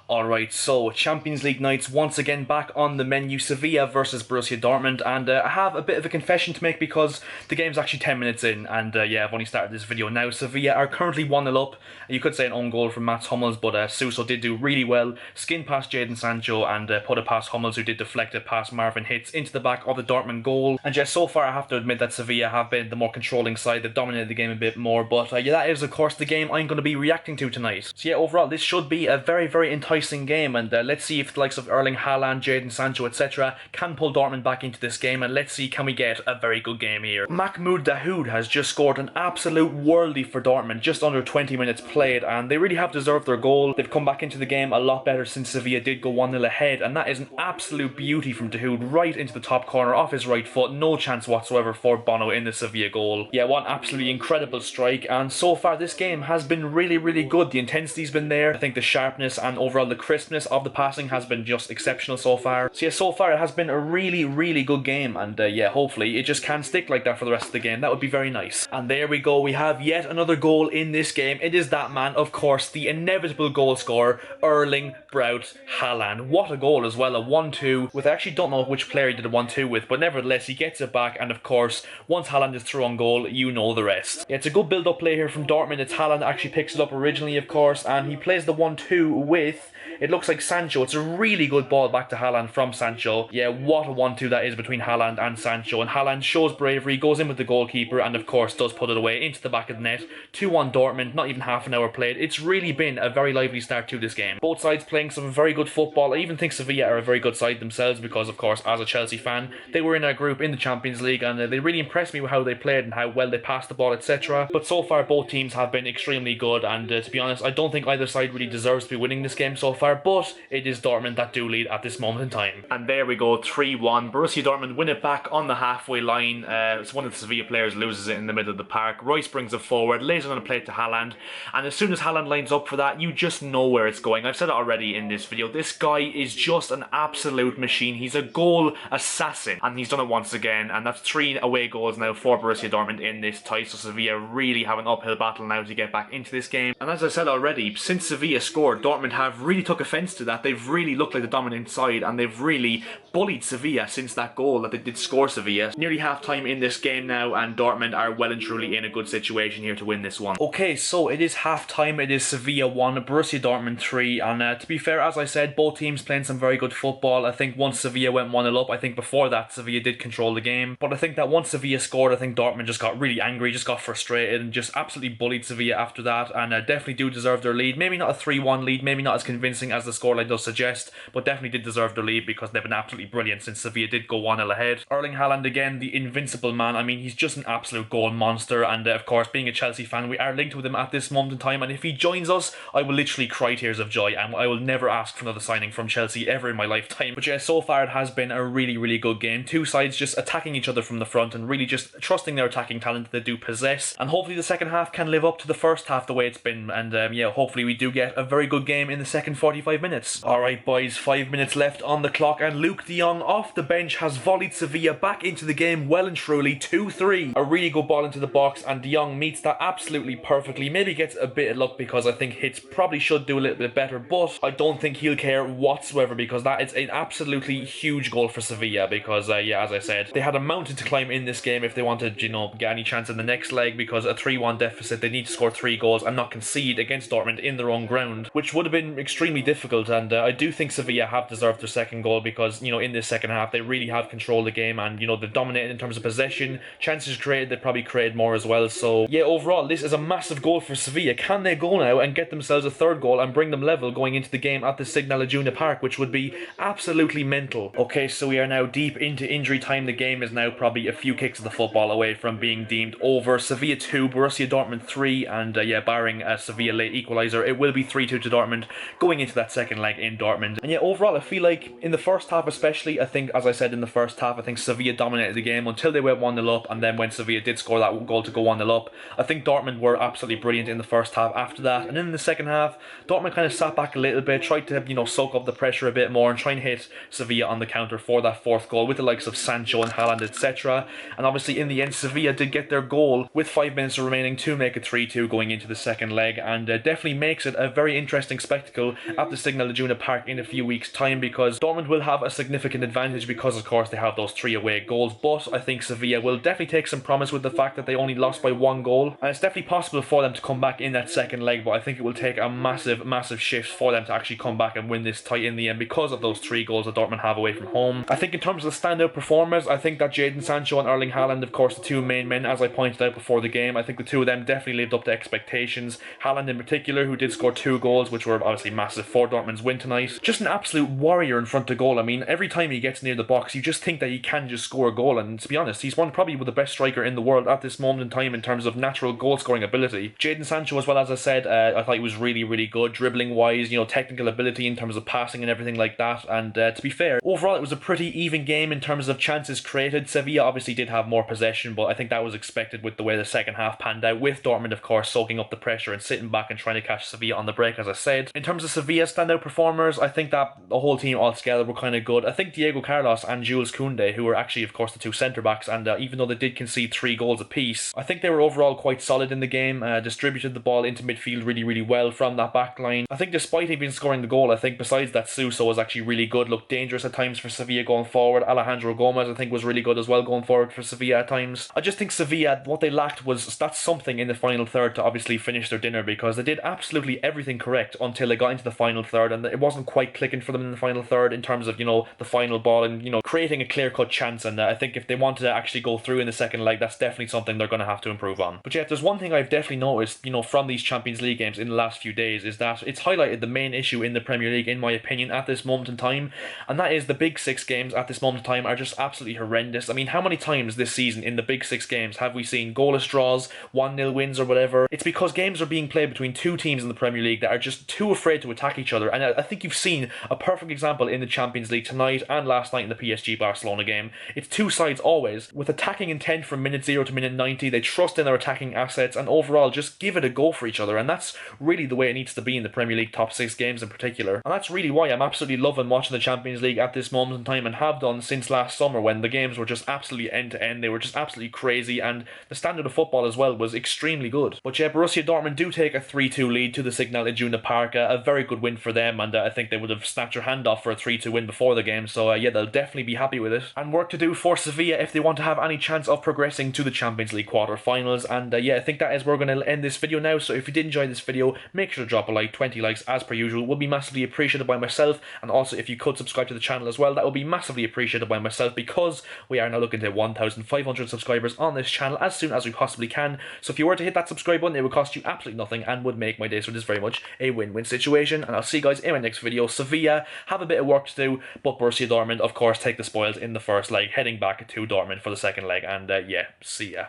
Alright, so Champions League nights once again back on the menu. Sevilla versus Borussia Dortmund, and I have a bit of a confession to make because the game's actually 10 minutes in, and yeah, I've only started this video now. Sevilla are currently 1-0 up. You could say an own goal from Mats Hummels, but Suso did do really well, skinned past Jadon Sancho and put it past Hummels, who did deflect it past Marvin Hitz into the back of the Dortmund goal. And yeah, so far I have to admit that Sevilla have been the more controlling side. They've dominated the game a bit more, but yeah, that is of course the game I'm going to be reacting to tonight. So yeah, overall this should be a very, very enticing game, and let's see if the likes of Erling Haaland, Jadon Sancho, etc. can pull Dortmund back into this game, and let's see can we get a very good game here. Mahmoud Dahoud has just scored an absolute worldie for Dortmund, just under 20 minutes played, and they really have deserved their goal. They've come back into the game a lot better since Sevilla did go 1-0 ahead, and that is an absolute beauty from Dahoud right into the top corner off his right foot. No chance whatsoever for Bono in the Sevilla goal. Yeah, what an absolutely incredible strike, and so far this game has been really, really good. The intensity's been there. I think the sharpness and overall the crispness of the passing has been just exceptional so far. So yeah, so far it has been a really, really good game, and yeah, hopefully it just can stick like that for the rest of the game. That would be very nice. And there we go, we have yet another goal in this game. It is that man, of course, the inevitable goal scorer, Erling Braut Haaland. What a goal as well, a 1-2 with, I actually don't know which player he did a 1-2 with, but nevertheless he gets it back, and of course once Haaland is through on goal, you know the rest. Yeah, it's a good build-up play here from Dortmund. It's Haaland that actually picks it up originally, of course, and he plays the 1-2 with, it looks like Sancho. It's a really good ball back to Haaland from Sancho. Yeah, what a 1-2 that is between Haaland and Sancho. And Haaland shows bravery, goes in with the goalkeeper, and of course does put it away into the back of the net. 2-1 Dortmund, not even half an hour played. It's really been a very lively start to this game. Both sides playing some very good football. I even think Sevilla are a very good side themselves because, of course, as a Chelsea fan, they were in our group in the Champions League, and they really impressed me with how they played and how well they passed the ball, etc. But so far, both teams have been extremely good, and to be honest, I don't think either side really deserves to be winning this game so far, but it is Dortmund that do lead at this moment in time. And there we go, 3-1. Borussia Dortmund win it back on the halfway line. It's one of the Sevilla players loses it in the middle of the park. Royce brings it forward, lays it on a plate to Haaland, and as soon as Haaland lines up for that, you just know where it's going. I've said it already in this video. This guy is just an absolute machine. He's a goal assassin, and he's done it once again, and that's 3 away goals now for Borussia Dortmund in this tie, so Sevilla really have an uphill battle now to get back into this game. And as I said already, since Sevilla scored, Dortmund have really took offence to that. They've really looked like the dominant side, and they've really bullied Sevilla since that goal that they did score Sevilla. Nearly half time in this game now, and Dortmund are well and truly in a good situation here to win this one. Okay, so it is half time. It is Sevilla 1, Borussia Dortmund 3, and to be fair, as I said, both teams playing some very good football. I think once Sevilla went 1-0 up, I think before that Sevilla did control the game, but I think that once Sevilla scored, I think Dortmund just got really angry, just got frustrated, and just absolutely bullied Sevilla after that, and definitely do deserve their lead. Maybe not a 3-1 lead, maybe not as convincing as the scoreline does suggest, but definitely did deserve the lead because they've been absolutely brilliant since Sevilla did go 1-0 ahead. Erling Haaland again, the invincible man. I mean, he's just an absolute goal monster, and of course, being a Chelsea fan, we are linked with him at this moment in time, and if he joins us, I will literally cry tears of joy, and I will never ask for another signing from Chelsea ever in my lifetime. But yeah, so far it has been a really, really good game. Two sides just attacking each other from the front and really just trusting their attacking talent that they do possess, and hopefully the second half can live up to the first half the way it's been, and yeah, hopefully we do get a very good game in the second 45 minutes. Alright boys, 5 minutes left on the clock, and Luke de Jong off the bench has volleyed Sevilla back into the game well and truly. 2-3. A really good ball into the box, and de Jong meets that absolutely perfectly. Maybe gets a bit of luck because I think Hitz probably should do a little bit better, but I don't think he'll care whatsoever because that is an absolutely huge goal for Sevilla because yeah, as I said, they had a mountain to climb in this game if they wanted, you know, get any chance in the next leg, because a 3-1 deficit, they need to score 3 goals and not concede against Dortmund in their own ground, which would have been extremely difficult. And I do think Sevilla have deserved their second goal because, you know, in this second half they really have controlled the game, and you know, they've dominated in terms of possession, chances created, they probably created more as well. So yeah, overall this is a massive goal for Sevilla. Can they go now and get themselves a third goal and bring them level going into the game at the Signal Iduna Park, which would be absolutely mental. Okay, so we are now deep into injury time. The game is now probably a few kicks of the football away from being deemed over. Sevilla 2, Borussia Dortmund 3, and yeah, barring a Sevilla late equaliser, it will be 3-2 to Dortmund going into that second leg in Dortmund. And yeah, overall I feel like in the first half especially, I think, as I said, in the first half, I think Sevilla dominated the game until they went 1-0 up, and then when Sevilla did score that goal to go 1-0 up, I think Dortmund were absolutely brilliant in the first half after that. And then in the second half, Dortmund kind of sat back a little bit, tried to, you know, soak up the pressure a bit more and try and hit Sevilla on the counter for that fourth goal with the likes of Sancho and Haaland, etc. And obviously in the end, Sevilla did get their goal with 5 minutes remaining to make it 3-2 going into the second leg, and definitely makes it a very interesting spectacle at the Signal Iduna Park in a few weeks' time, because Dortmund will have a significant advantage because, of course, they have those 3 away goals. But I think Sevilla will definitely take some promise with the fact that they only lost by 1 goal. And it's definitely possible for them to come back in that second leg, but I think it will take a massive shift for them to actually come back and win this tight in the end because of those 3 goals that Dortmund have away from home. I think in terms of the standout performers, I think that Jadon Sancho and Erling Haaland, of course, the 2 main men, as I pointed out before the game, I think the 2 of them definitely lived up to expectations. Haaland in particular, who did score 2 goals, which were obviously massive for Dortmund's win tonight. Just an absolute warrior in front of goal. I mean, every time he gets near the box, you just think that he can just score a goal, and to be honest, he's probably the best striker in the world at this moment in time in terms of natural goal scoring ability. Jadon Sancho as well, as I said, I thought he was really good, dribbling wise, you know, technical ability in terms of passing and everything like that, and to be fair, overall it was a pretty even game in terms of chances created. Sevilla obviously did have more possession, but I think that was expected with the way the second half panned out, with Dortmund of course soaking up the pressure and sitting back and trying to catch Sevilla on the break, as I said. In terms of Sevilla's standout performers, I think that the whole team altogether were kind of good. I think Diego Carlos and Jules Koundé, who were actually of course the 2 centre-backs, and even though they did concede 3 goals apiece, I think they were overall quite solid in the game, distributed the ball into midfield really well from that back line. I think despite even scoring the goal, I think besides that Suso was actually really good, looked dangerous at times for Sevilla going forward. Alejandro Gomez I think was really good as well going forward for Sevilla at times. I just think Sevilla, what they lacked was that something in the final third to obviously finish their dinner, because they did absolutely everything correct until they got into the final third, and it wasn't quite clicking for them in the final third in terms of, you know, the final ball and, you know, creating a clear-cut chance. And I think if they wanted to actually go through in the second leg, that's definitely something they're going to have to improve on. But yeah, if there's one thing I've definitely noticed, you know, from these Champions League games in the last few days, is that it's highlighted the main issue in the Premier League, in my opinion, at this moment in time, and that is the big 6 games at this moment in time are just absolutely horrendous. I mean, how many times this season in the big 6 games have we seen goalless draws, 1-0 wins or whatever? It's because games are being played between 2 teams in the Premier League that are just too afraid to attack each other, and I think you've seen a perfect example in the Champions League tonight and last night in the PSG-Barcelona game. It's 2 sides always, with attacking intent from minute 0 to minute 90, they trust in their attacking assets and overall just give it a go for each other, and that's really the way it needs to be in the Premier League top 6 games in particular. And that's really why I'm absolutely loving watching the Champions League at this moment in time, and have done since last summer, when the games were just absolutely end to end. They were just absolutely crazy, and the standard of football as well was extremely good. But yeah, Borussia Dortmund do take a 3-2 lead to the Signal Iduna Park, a very good win for them, and I think they would have snapped your hand off for a 3-2 win before the game, so yeah, they'll definitely be happy with it. And work to do for Sevilla if they want to have any chance of progressing to the Champions League quarter-finals. And yeah, I think that is where we're going to end this video now. So if you did enjoy this video, make sure to drop a like. 20 likes as per usual would be massively appreciated by myself, and also if you could subscribe to the channel as well, that would be massively appreciated by myself, because we are now looking to 1,500 subscribers on this channel as soon as we possibly can. So if you were to hit that subscribe button, it would cost you absolutely nothing and would make my day, so it is very much a win-win situation. And I'll see you guys in my next video. Sevilla have a bit of work to do, but Borussia Dortmund of course take the spoils in the first leg, heading back to Dortmund for the second leg. And yeah, see ya.